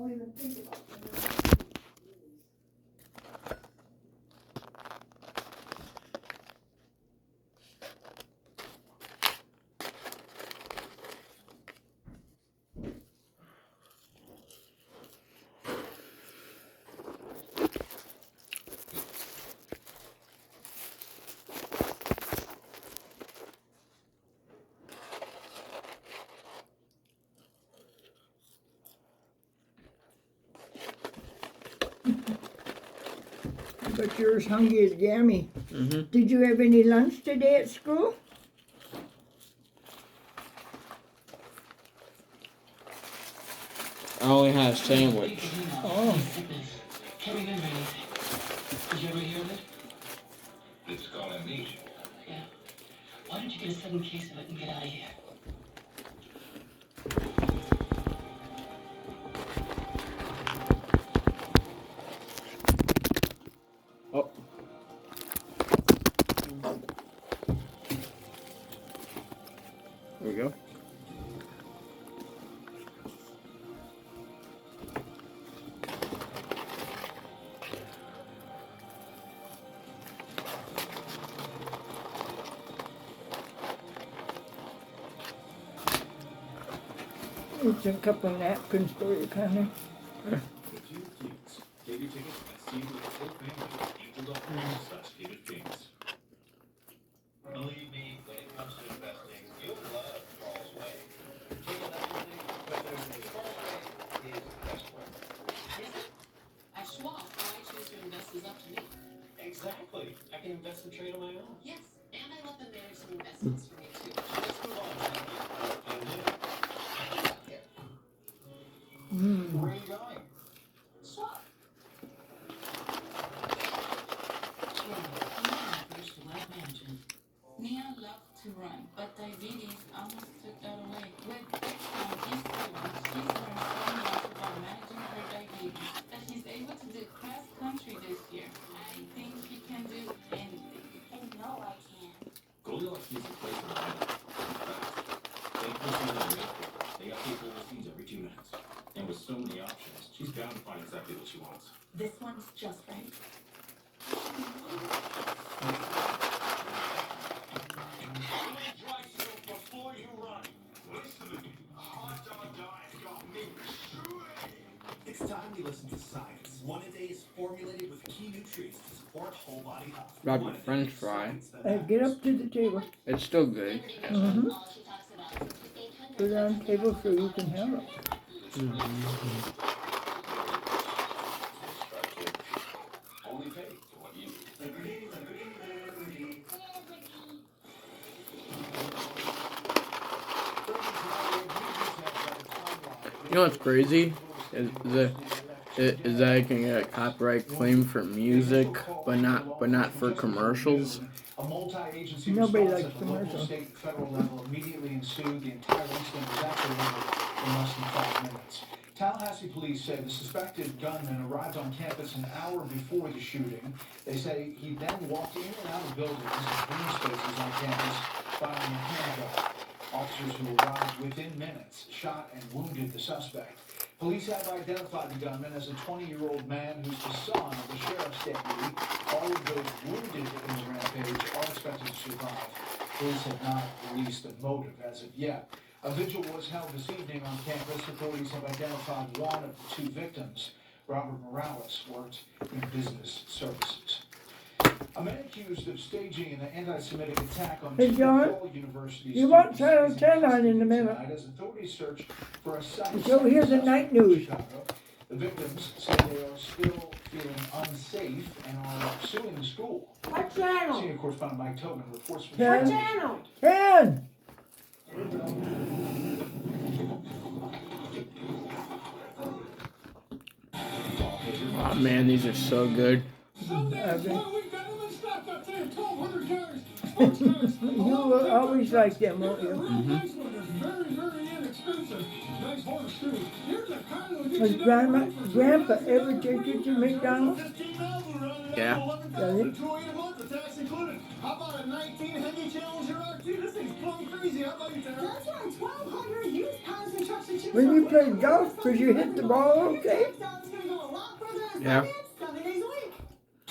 don't even think about them. But you're as hungry as Gammy. Mm-hmm. Did you have any lunch today at school? I only had a sandwich. Oh. Did you ever hear of it? It's called amnesia. Yeah. Why don't you get a sudden case of it and get out of here? Oh. There we go. It's a couple napkins for you, Connie. If you please, get your tickets and see with the whole family. Angel.com/David Kings. Believe me, when it comes to investing, you'll love Carl's Way. Taking everything, whether it's Carl's Way is the best way. Is it? At Schwab, how I choose to invest is up to me. Exactly. I can invest and trade on my own. Yes, and I let them manage some investments for me too. Let's move on. And then, yeah. Where are you going? Schwab. Mia loved to run, but diabetes almost took that away. With Dexcom E7, she's learned so much about managing her diabetes that she's able to do cross country this year. I think she can do anything. And no, I can't. Goldilocks needs a place for a minute. They put you in the airport. They update their listings every 2 minutes. And with so many options, she's bound to find exactly what she wants. This one's just right. Before you run. Listen to me. Hot dog diet got me chewing. It's time we listen to science. One a day is formulated with key nutrients to support whole body health. Grab a French fry. Get up to the table. It's still good. Mm-hmm. Put it on the table so you can have it. Mm-hmm. Only pay for what you need. You know what's crazy? Is that I can get a copyright claim for music, but not for commercials. A multi-agency Nobody response likes at the local, commercials. state, and federal level immediately ensued. The entire incident was apprehended in less than 5 minutes. Tallahassee police say the suspected gunman arrived on campus an hour before the shooting. They say he then walked in and out of buildings and green spaces on campus, firing a handgun. Officers who arrived within minutes shot and wounded the suspect. Police have identified the gunman as a 20-year-old man who's the son of the sheriff's deputy. All of those wounded in the rampage are expected to survive. Police have not released a motive as of yet. A vigil was held this evening on campus. Authorities have identified one of the 2 victims. Robert Morales worked in business services. A man accused of staging an anti-Semitic attack on Hey, two John, DePaul University you want students Channel is 10 on in a minute. tonight as authorities search for a second So here's the night news. Chicago. The victims say they are still feeling unsafe and are suing the school. What channel? Senior correspondent Mike Tobin reports from What channel? 10! Oh man, these are so good. You will always like them, won't you? Has Grandpa ever take you to McDonald's? Yeah. Does he? How about a 19 Heavy Challenger RT? This thing's plumb crazy. How about you, Tara? That's right, 1,200 used cars and trucks and When you played golf, could you hit the ball okay? Yeah.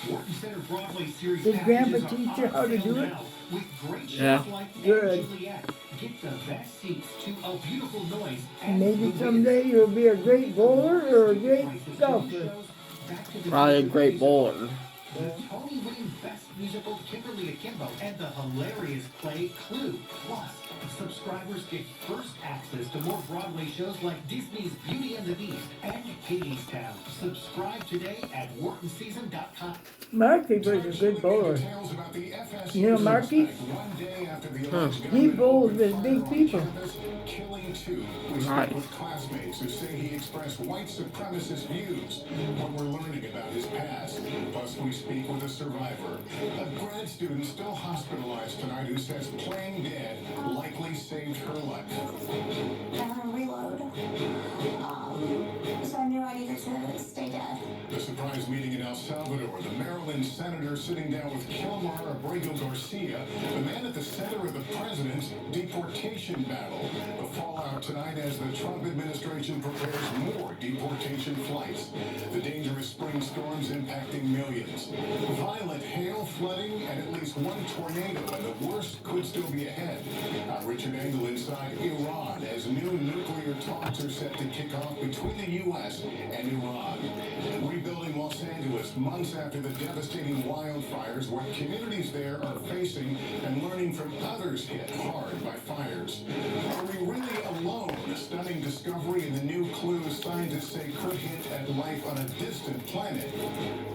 Wharton Center Broadway series Did Grandpa packages are teach you how to on sale do it? now with great shows Yeah. like Good. Juliet. Get the best seats to A Beautiful Noise And and maybe The someday you'll be a great bowler or a great golfer. Probably a great bowler. The Tony winning Best Musical Kimberly Akimbo and the hilarious play Clue. Plus, subscribers get first access to more Broadway shows like Disney's Beauty and the Beast and Hadestown. Subscribe today at WhartonSeason.com. Marky was a good bowler. You know Marky? He bowled with big people. Killing two. We Nice. speak with classmates who say he expressed white supremacist views when we're learning about his past. Plus, we speak with a survivor, a grad student still hospitalized tonight who says playing dead likely saved her life. Never reload. So I knew I needed to stay dead. The surprise meeting in El Salvador, the Maryland senator sitting down with Kilmar Abrego Garcia, the man at the center of the president's deportation battle. The fallout tonight as the Trump administration prepares more deportation flights. The dangerous spring storms impacting millions. Violent hail, flooding, and at least one tornado, and the worst could still be ahead. Richard Engel inside Iran as new nuclear talks are set to kick off between the U.S. and Iran. Rebuilding Los Angeles months after the devastating wildfires, what communities there are facing and learning from others hit hard by fires. Are we really alone? A stunning discovery in the new clues scientists say could hint at life on a distant planet.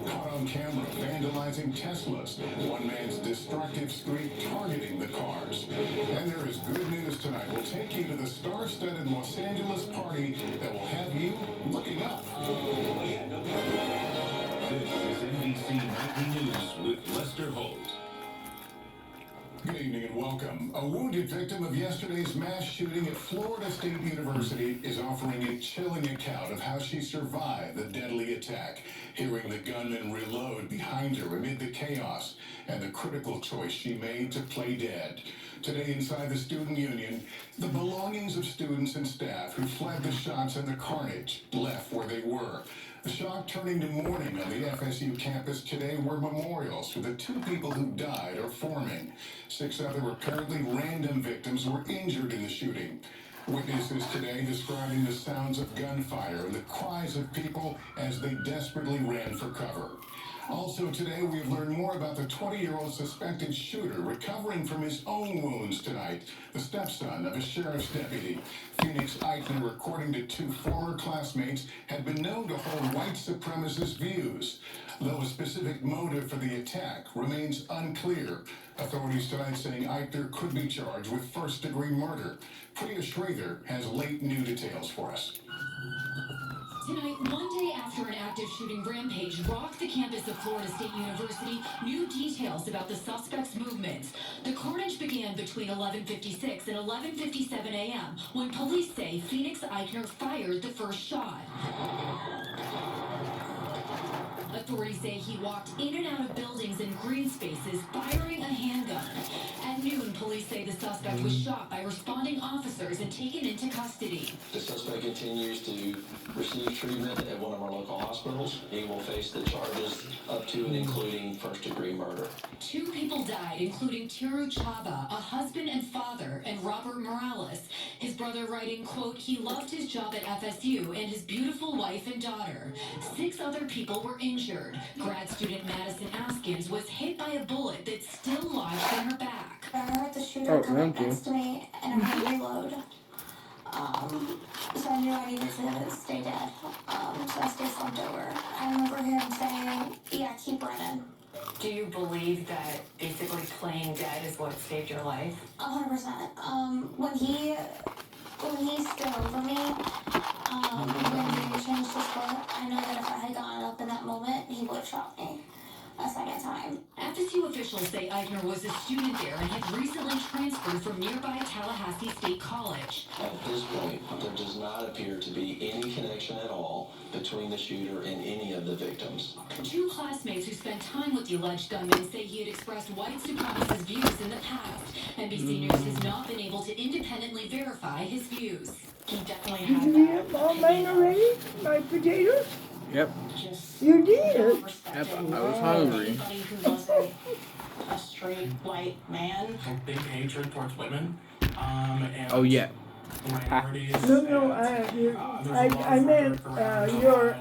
Caught on camera vandalizing Teslas. One man's destructive streak targeting the cars. And there is good news tonight. We'll take you to the star-studded Los Angeles party that will have you looking up. This is NBC Nightly News with Lester Holt. Good evening and welcome. A wounded victim of yesterday's mass shooting at Florida State University is offering a chilling account of how she survived the deadly attack, hearing the gunman reload behind her amid the chaos and the critical choice she made to play dead. Today inside the Student Union, the belongings of students and staff who fled the shots and the carnage left where they were. The shock turning to mourning on the FSU campus today where memorials for the two people who died are forming. 6 other apparently random victims were injured in the shooting. Witnesses today describing the sounds of gunfire and the cries of people as they desperately ran for cover. Also today, we've learned more about the 20-year-old suspected shooter recovering from his own wounds tonight, the stepson of a sheriff's deputy. Phoenix Eichner, according to 2 former classmates, had been known to hold white supremacist views, though a specific motive for the attack remains unclear. Authorities tonight saying Eichner could be charged with first-degree murder. Priya Schrader has late new details for us. Tonight, one day after an active shooting rampage rocked the campus of Florida State University, new details about the suspect's movements. The carnage began between 11:56 and 11:57 a.m. when police say Phoenix Eichner fired the first shot. Authorities say he walked in and out of buildings and green spaces, firing a handgun. At noon, police say the suspect was shot by responding officers and taken into custody. The suspect continues to receive treatment at one of our local hospitals. He will face the charges up to and including first-degree murder. 2 people died, including Tiru Chaba, a husband and father, and Robert Morales. His brother writing, quote, he loved his job at FSU and his beautiful wife and daughter. 6 other people were injured. Grad student Madison Askins was hit by a bullet that still lodged in her back. I heard the shooter coming next to me, and I had to reload. So I knew I needed to stay dead. So I stayed slumped over. I remember him saying, yeah, keep running. Do you believe that basically playing dead is what saved your life? 100%. When he stood over me, when he changed his foot, I know that if I had gotten up in that moment, he would have shot me a second time. FSU officials say Eichner was a student there and had recently transferred from nearby Tallahassee State College. At this point, there does not not appear to be any connection at all between the shooter and any of the victims. Two classmates who spent time with the alleged gunman say he had expressed white supremacist views in the past. NBC News has not been able to independently verify his views. He definitely Did had you eat up all mine already? My potatoes? Yep. You did? Yep. I was hungry. Anybody who wasn't a straight white man. Big hatred towards women. And Oh yeah. minorities. No, I meant your.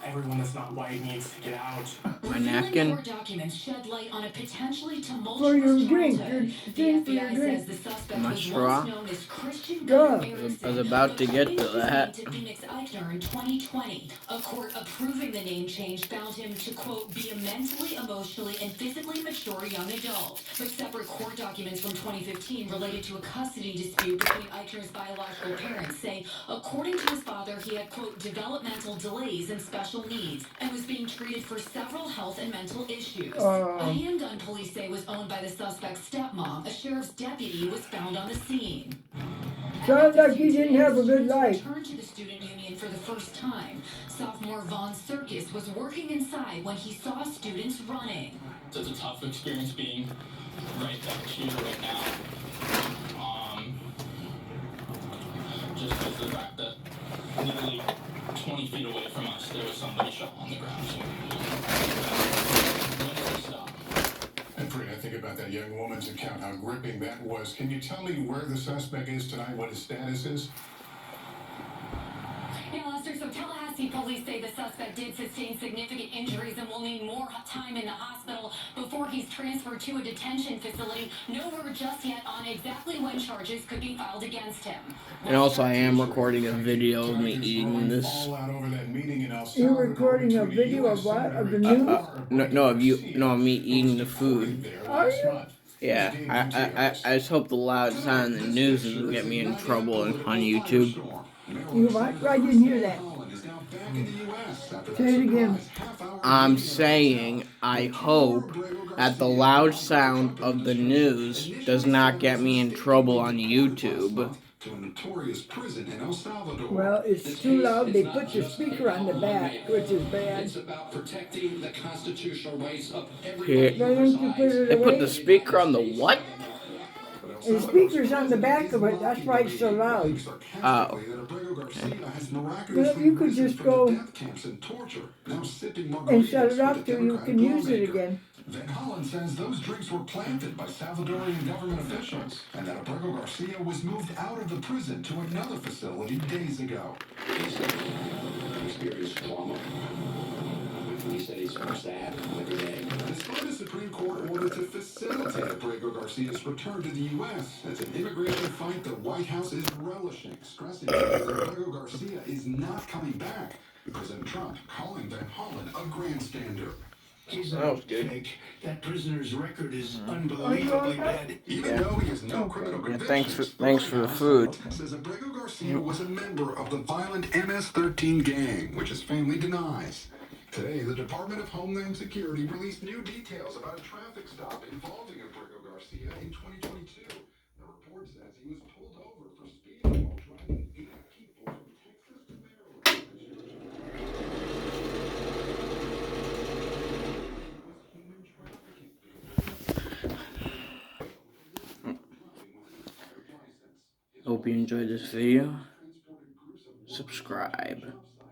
Everyone that's not white needs to get out. My napkin. Court documents shed light on a potentially For tumultuous your drink, childhood. your The thing for your FBI drink. says the suspect My was straw. once known as Christian Duh. I was about to get to that. To Phoenix Eichner in 2020. A court approving the name change found him to, quote, be a mentally, emotionally, and physically mature young adult. But separate court documents from 2015 related to a custody dispute between Eichner's biological parents say, according to his father, he had, quote, developmental delays and special needs, and was being treated for several health and mental issues. A handgun, police say, was owned by the suspect's stepmom. A sheriff's deputy was found on the scene. Sounds like you didn't have a good life. Returned to the student union for the first time. Sophomore Vaughn Circus was working inside when he saw students running. It's a tough experience being right back here right now. Just because of the fact that literally 20 feet away from us there was somebody shot on the ground. When did it stop? And Fred, I think about that young woman's account, how gripping that was. Can you tell me where the suspect is tonight, what his status is? Yeah, Lester, so Tallahassee police say the suspect did sustain significant injuries and will need more time in the hospital before he's transferred to a detention facility. No word just yet on exactly when charges could be filed against him. And also, I am recording a video of me eating this. You're recording a video of what? Of the news? Of me eating the food. Are you? Yeah, I just hope the loud sound in the news doesn't get me in trouble on YouTube. You what? I didn't hear that. Say it again. I'm saying I hope that the loud sound of the news does not get me in trouble on YouTube. Well, it's too loud. They put the speaker on the back, which is bad. It's about protecting the constitutional rights of Here. Why don't you put it They put away? the speaker on the what? The speaker's on the back of it. That's why it's so loud. Oh. Well, you could just go and shut it off till you can use it again. Van Hollen says those drinks were planted by Salvadorian government officials, and that Abrego Garcia was moved out of the prison to another facility days ago. He experienced trauma. He said he's sad every day. Despite a Supreme Court order to facilitate Abrego Garcia's return to the U.S., it's an immigration fight the White House is relishing, stressing that Abrego Garcia is not coming back. President Trump calling Van Hollen a grandstander. He's That was good. fake. That prisoner's record is unbelievably bad. Even though he has no criminal Yeah, convictions, thanks for the food. says Abrego Garcia was a member of the violent MS-13 gang, which his family denies. Today, the Department of Homeland Security released new details about a traffic stop involving Abrego Garcia in 2022. The report says he was pulled over for speeding while driving 8 people from Texas to Maryland. Hope you enjoyed this video. Subscribe.